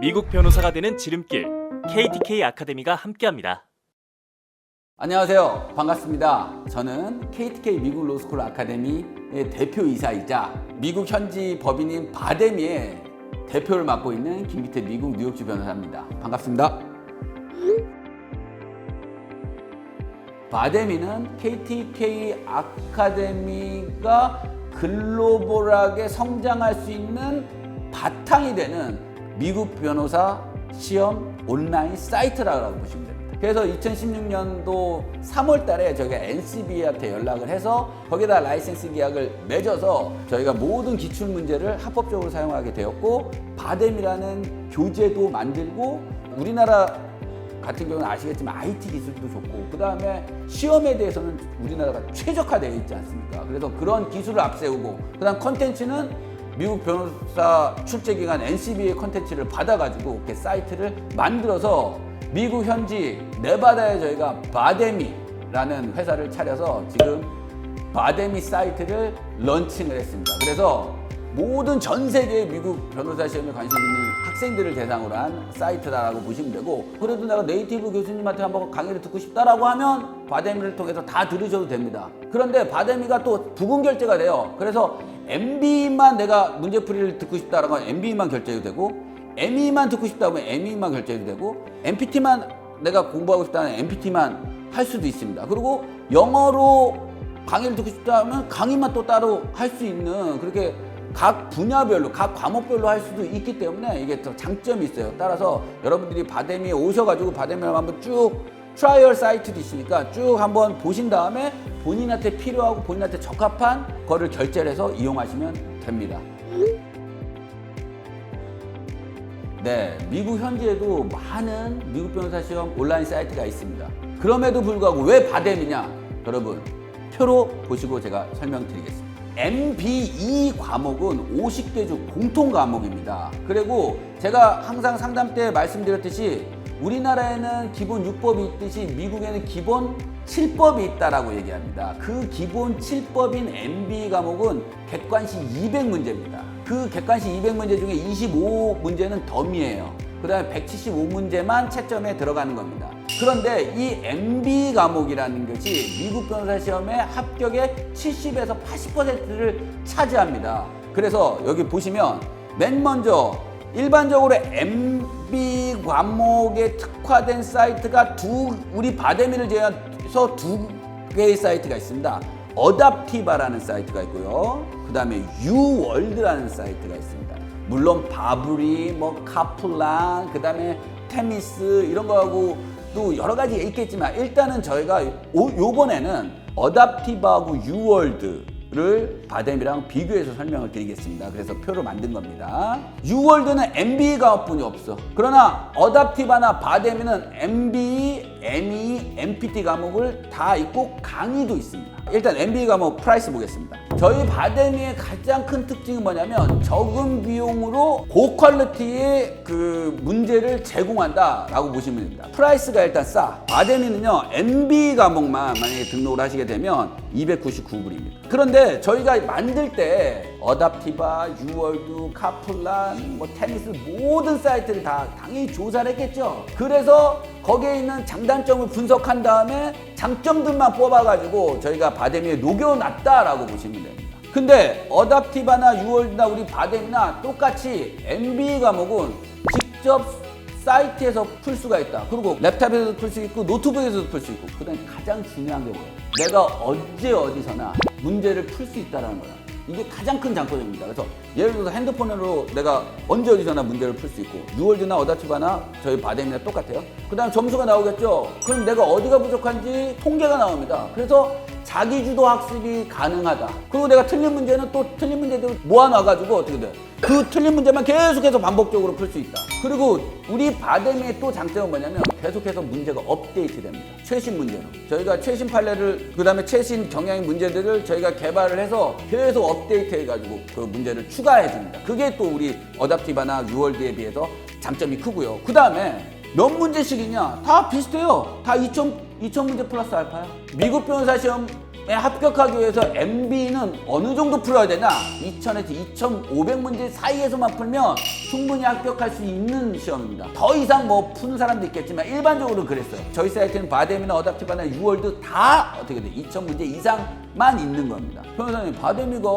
미국 변호사가 되는 지름길, KTK 아카데미가 함께합니다. 안녕하세요. 반갑습니다. 저는 KTK 미국 로스쿨 아카데미의 대표이사이자 미국 현지 법인인 바데미의 대표를 맡고 있는 김기태 미국 뉴욕주 변호사입니다. 반갑습니다. 바데미는 KTK 아카데미가 글로벌하게 성장할 수 있는 바탕이 되는 미국 변호사 시험 온라인 사이트라고 보시면 됩니다. 그래서 2016년도 3월 달에 저희가 NCBA한테 연락을 해서 거기다 라이센스 계약을 맺어서 저희가 모든 기출 문제를 합법적으로 사용하게 되었고, 바데미라는 교재도 만들고, 우리나라 같은 경우는 아시겠지만 IT 기술도 좋고, 그 다음에 시험에 대해서는 우리나라가 최적화되어 있지 않습니까? 그래서 그런 기술을 앞세우고, 그 다음 컨텐츠는 미국 변호사 출제기관 NCBA 컨텐츠를 받아가지고 이렇게 사이트를 만들어서 미국 현지 네바다에 저희가 바데미라는 회사를 차려서 지금 바데미 사이트를 런칭을 했습니다. 그래서 모든 전 세계의 미국 변호사 시험에 관심 있는 학생들을 대상으로 한 사이트다라고 보시면 되고, 그래도 내가 네이티브 교수님한테 한번 강의를 듣고 싶다라고 하면 바데미를 통해서 다 들으셔도 됩니다. 그런데 바데미가 또 부분 결제가 돼요. 그래서 MB만 내가 문제풀이를 듣고 싶다라고 하면 MB만 결제해도 되고, ME만 듣고 싶다고 하면 ME만 결제해도 되고, MPT만 내가 공부하고 싶다면 MPT만 할 수도 있습니다. 그리고 영어로 강의를 듣고 싶다면 강의만 또 따로 할 수 있는, 그렇게 각 분야별로, 각 과목별로 할 수도 있기 때문에 이게 더 장점이 있어요. 따라서 여러분들이 바데미에 오셔가지고 바데미를 한번 쭉 트라이얼 사이트도 있으니까 쭉 한번 보신 다음에 본인한테 필요하고 본인한테 적합한 거를 결제를 해서 이용하시면 됩니다. 네, 미국 현지에도 많은 미국 변호사 시험 온라인 사이트가 있습니다. 그럼에도 불구하고 왜 바데미냐? 여러분, 표로 보시고 제가 설명드리겠습니다. MBE 과목은 50개 중 공통 과목입니다. 그리고 제가 항상 상담 때 말씀드렸듯이 우리나라에는 기본 6법이 있듯이 미국에는 기본 7법이 있다라고 얘기합니다. 그 기본 7법인 MBE 과목은 객관시 200문제입니다. 그 객관시 200문제 중에 25문제는 덤이에요. 그 다음에 175문제만 채점에 들어가는 겁니다. 그런데 이 MBE 과목이라는 것이 미국 변호사 시험의 합격의 70에서 80%를 차지합니다. 그래서 여기 보시면 맨 먼저 일반적으로 MBE 과목에 특화된 사이트가 우리 바데미를 제외해서 두 개의 사이트가 있습니다. 어답티바라는 사이트가 있고요. 그 다음에 유월드라는 사이트가 있습니다. 물론 바브리, 카플란, 그 다음에 테미스 이런 거하고 또 여러 가지 있겠지만, 일단은 저희가 요번에는 어답티바하고 유월드를 바데미랑 비교해서 설명을 드리겠습니다. 그래서 표로 만든 겁니다. 유월드는 MBE 과목뿐이 없어. 그러나 어답티바나 바데미는 MBE, ME, MPT 과목을 다 있고 강의도 있습니다. 일단 MBE 과목 프라이스 보겠습니다. 저희 바데미의 가장 큰 특징은 뭐냐면 적은 비용으로 고퀄리티의 그 문제를 제공한다라고 보시면 됩니다. 프라이스가 일단 싸. 바데미는요, MBE 과목만 만약에 등록을 하시게 되면 299불입니다. 그런데 저희가 만들 때 어답티바, 유월드, 카플란, 테니스 모든 사이트를 다 당연히 조사를 했겠죠. 그래서 거기에 있는 장단점을 분석한 다음에 장점들만 뽑아가지고 저희가 바데미에 녹여놨다라고 보시면 됩니다. 근데 어답티바나 유월드나 우리 바데미나 똑같이 MBE 과목은 직접 사이트에서 풀 수가 있다. 그리고 랩탑에서도 풀 수 있고 노트북에서도 풀 수 있고, 그 다음에 가장 중요한 게 뭐예요? 내가 언제 어디서나 문제를 풀 수 있다는 거야. 이게 가장 큰 장점입니다. 그래서 예를 들어서 핸드폰으로 내가 언제 어디서나 문제를 풀 수 있고, 유월드나 어답티바나 저희 바데미나 똑같아요. 그 다음 점수가 나오겠죠. 그럼 내가 어디가 부족한지 통계가 나옵니다. 그래서 자기주도 학습이 가능하다. 그리고 내가 틀린 문제는 또 틀린 문제들 모아놔가지고 어떻게 돼? 그 틀린 문제만 계속해서 반복적으로 풀 수 있다. 그리고 우리 바데미의 또 장점은 뭐냐면 계속해서 문제가 업데이트 됩니다. 최신 문제로. 저희가 최신 판례를, 그 다음에 최신 경향의 문제들을 저희가 개발을 해서 계속 업데이트 해가지고 그 문제를 추가해 줍니다. 그게 또 우리 어답티바나 유월드에 비해서 장점이 크고요. 그 다음에 몇 문제씩이냐? 다 비슷해요. 다 2000문제 플러스 알파야. 미국 변호사 시험 합격하기 위해서 MB는 어느 정도 풀어야 되나? 2000에서 2500문제 사이에서만 풀면 충분히 합격할 수 있는 시험입니다. 더 이상 뭐 푸는 사람도 있겠지만 일반적으로 그랬어요. 저희 사이트는 바뎀이나 어답티브나 유월드 다 어떻게 돼? 2000문제 이상만 있는 겁니다. 변호사님, 바데미가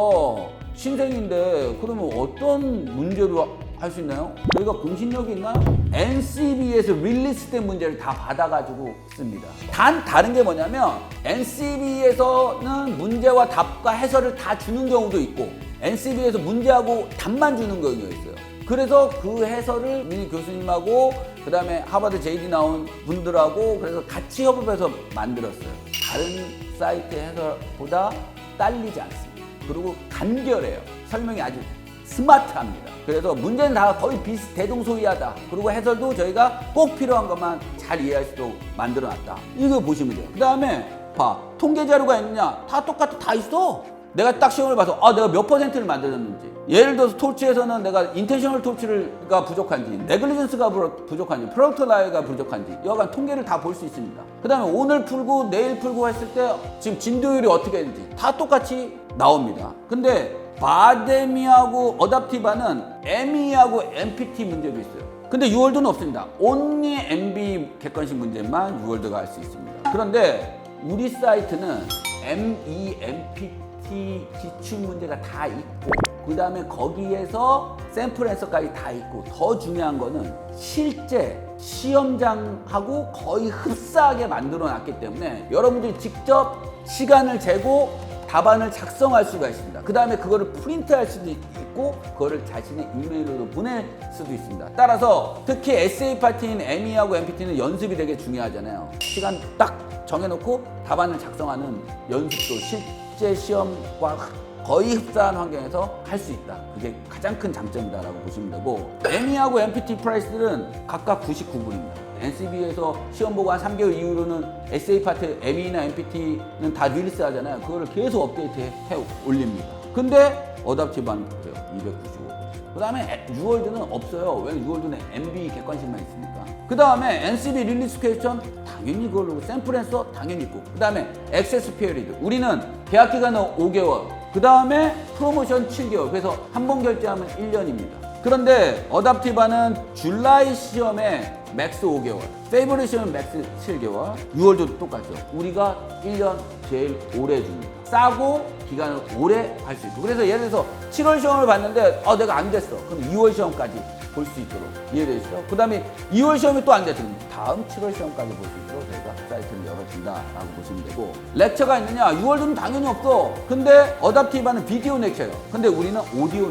신생인데 그러면 어떤 문제로 할 수 있나요? 저희가 공신력이 있나요? NCB에서 릴리스된 문제를 다 받아가지고 씁니다. 단 다른 게 뭐냐면 NCB에서는 문제와 답과 해설을 다 주는 경우도 있고 NCB에서 문제하고 답만 주는 경우가 있어요. 그래서 그 해설을 미 교수님하고 그 다음에 하버드 JD 나온 분들하고 그래서 같이 협업해서 만들었어요. 다른 사이트 해설보다 딸리지 않습니다. 그리고 간결해요. 설명이 아주 스마트합니다. 그래서 문제는 다 거의 대동소이하다. 그리고 해설도 저희가 꼭 필요한 것만 잘 이해할 수 있도록 만들어놨다. 이거 보시면 돼요. 그 다음에 봐, 통계 자료가 있느냐? 다 똑같아, 다 있어. 내가 딱 시험을 봐서 내가 몇 퍼센트를 만들었는지, 예를 들어서 토치에서는 내가 인텐셔널 토치가 부족한지, 네글리전스가 부족한지, 프로덕트 라이가 부족한지 여간 통계를 다 볼 수 있습니다. 그 다음에 오늘 풀고 내일 풀고 했을 때 지금 진도율이 어떻게 되는지 다 똑같이 나옵니다. 근데 바데미하고 어답티바는 ME하고 MPT 문제도 있어요. 근데 유월드는 없습니다. only MB 객관식 문제만 유월드가 할 수 있습니다. 그런데 우리 사이트는 ME, MPT 기출 문제가 다 있고 그 다음에 거기에서 샘플 앤서까지 다 있고 더 중요한 거는 실제 시험장하고 거의 흡사하게 만들어 놨기 때문에 여러분들이 직접 시간을 재고 답안을 작성할 수가 있습니다. 그 다음에 그거를 프린트할 수도 있고 그거를 자신의 이메일로도 보낼 수도 있습니다. 따라서 특히 에세이 파트인 ME하고 MPT는 연습이 되게 중요하잖아요. 시간 딱 정해놓고 답안을 작성하는 연습도 실제 시험과 거의 흡사한 환경에서 할 수 있다. 그게 가장 큰 장점이다라고 보시면 되고 ME하고 MPT 프라이스들은 각각 99불입니다. NCB에서 시험 보고 한 3개월 이후로는 에세이 파트 ME나 MPT는 다 릴리스 하잖아요. 그거를 계속 업데이트 해 올립니다. 근데 어답티브는 그래요. 295불. 그 다음에 유월드는 없어요. 왜냐면 유월드는 MB 객관식만 있으니까. 그 다음에 NCB 릴리스 퀘스천 당연히 그걸로 샘플 앤서 당연히 있고 그 다음에 액세스 피어리드 우리는 계약 기간은 5개월 그 다음에 프로모션 7개월 그래서 한 번 결제하면 1년입니다. 그런데 어답티바는 줄라이 시험에 맥스 5개월, 페이버릿 시험은 맥스 7개월, 6월도 똑같죠. 우리가 1년 제일 오래 줍니다. 싸고 기간을 오래 할 수 있고. 그래서 예를 들어서 7월 시험을 봤는데 내가 안 됐어. 그럼 2월 시험까지 볼 수 있도록 이해되시죠? 그 다음에 2월 시험이 또 안 됐어. 다음 7월 시험까지 볼 수 있도록 저희가 사이트를 열어준다라고 보시면 되고 렉처가 있느냐? 6월도는 당연히 없어. 근데 어답티바는 비디오 렉처예요. 근데 우리는 오디오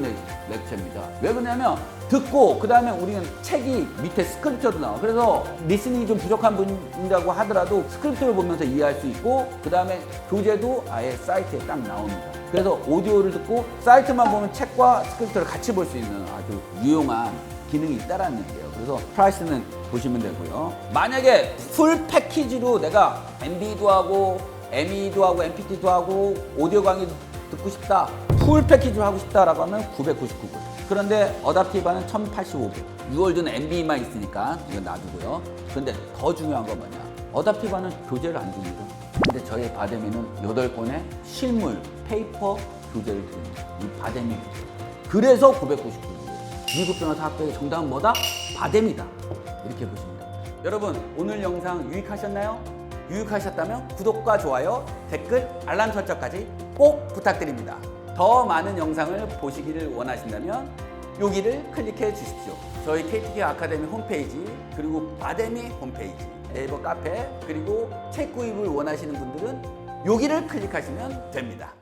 렉처입니다. 왜 그러냐면 듣고 그 다음에 우리는 책이 밑에 스크립트도 나와. 그래서 리스닝이 좀 부족한 분이라고 하더라도 스크립트를 보면서 이해할 수 있고 그 다음에 교재도 아예 사이트에 딱 나옵니다. 그래서 오디오를 듣고 사이트만 보면 책과 스크립트를 같이 볼 수 있는 아주 유용한 기능이 있다라는 얘기예요. 그래서 프라이스는 보시면 되고요. 만약에 풀 패키지로 내가 MB도 하고 ME도 하고 MPT도 하고 오디오 강의도 듣고 싶다. 풀 패키지로 하고 싶다라고 하면 999불. 그런데 어답티바는 1085불. 유월드는 MB만 있으니까 이건 놔두고요. 그런데 더 중요한 건 뭐냐? 어답티바는 교재를 안 줍니다. 근데 저희 바데미는 8권의 실물, 페이퍼 교재를 드립니다. 이 바데미 교재. 그래서 999불. 미국 변호사 합격의 정답은 뭐다? 바데미다. 이렇게 보시면 됩니다. 여러분, 오늘 영상 유익하셨나요? 유익하셨다면 구독과 좋아요, 댓글, 알람 설정까지 꼭 부탁드립니다. 더 많은 영상을 보시기를 원하신다면 여기를 클릭해 주십시오. 저희 KTK 아카데미 홈페이지 그리고 바데미 홈페이지 네이버 카페 그리고 책 구입을 원하시는 분들은 여기를 클릭하시면 됩니다.